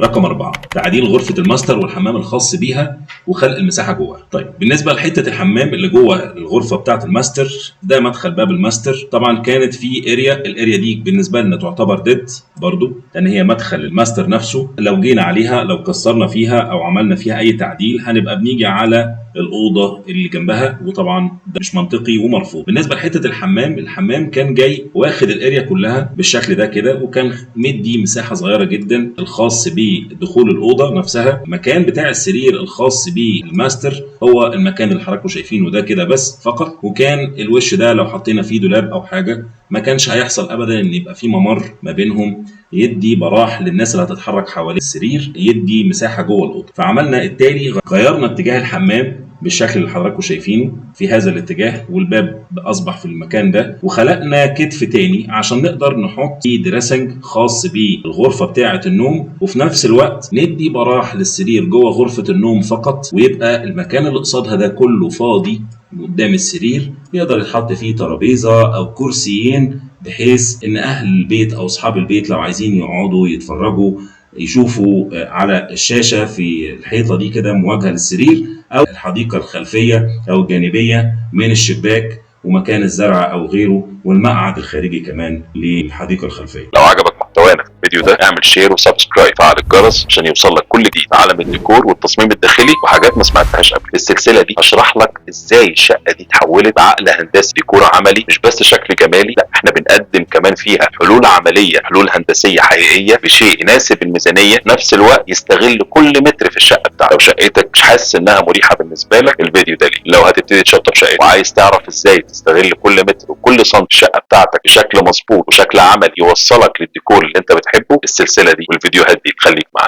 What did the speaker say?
رقم 4 تعديل غرفة الماستر والحمام الخاص بيها وخلق المساحة جواها. طيب بالنسبة لحتة الحمام اللي جوه الغرفة بتاعة الماستر، ده مدخل باب الماستر. طبعا كانت في الاريا دي بالنسبة لنا تعتبر ديد برضو، لان هي مدخل الماستر نفسه. لو جينا عليها، لو كسرنا فيها او عملنا فيها اي تعديل، هنبقى بنيجي على الأوضة اللي جنبها، وطبعا ده مش منطقي ومرفوض. بالنسبة لحتة الحمام كان جاي واخد الاريا كلها بالشكل ده كده، وكان مدي مساحة صغيرة جدا الخاص بدخول الأوضة نفسها. المكان بتاع السرير الخاص بالماستر هو المكان اللي حضراتكم شايفينه ده كده بس فقط، وكان الوش ده لو حطينا فيه دولاب أو حاجة ما كانش هيحصل أبدا إن يبقى في ممر ما بينهم، يدي براح للناس اللي هتتحرك حوالين السرير، يدي مساحة جوه الأوضة. فعملنا التالي، غيرنا اتجاه الحمام بالشكل اللي حضراتكم شايفينه في هذا الاتجاه، والباب اصبح في المكان ده، وخلقنا كتف تاني عشان نقدر نحط دريسنج خاص بالغرفه بتاعه النوم، وفي نفس الوقت ندي براح للسرير جوه غرفه النوم فقط، ويبقى المكان اللي قصادها ده كله فاضي قدام السرير، يقدر يتحط فيه ترابيزه او كرسيين، بحيث ان اهل البيت او اصحاب البيت لو عايزين يقعدوا يتفرجوا، يشوفوا على الشاشة في الحيطة دي كده مواجهة للسرير، أو الحديقة الخلفية أو الجانبية من الشباك ومكان الزرع أو غيره، والمقعد الخارجي كمان للحديقة الخلفية. لو عجبك محتوانا في الفيديو ده اعمل شير وسبسكرايب، فعل الجرس عشان يوصل لك كل جديد في عالم الديكور والتصميم الداخلي وحاجات ما سمعتهاش قبل. السلسله دي هشرح لك ازاي الشقه دي اتحولت بعقل هندسي ديكور عملي، مش بس شكل جمالي، لا احنا بنقدم كمان فيها حلول عمليه، حلول هندسيه حقيقيه بشيء يناسب الميزانيه، في نفس الوقت يستغل كل متر في الشقه بتاعتك. لو شقتك مش حاسس انها مريحه بالنسبه لك، الفيديو ده ليك. لو هتبتدي تشطب شقتك وعايز تعرف ازاي تستغل كل متر وكل سم في الشقه بتاعتك بشكل مظبوط وشكل عملي يوصلك للديكور اللي انت بتحبه، السلسله دي والفيديوهات دي تخليك معانا.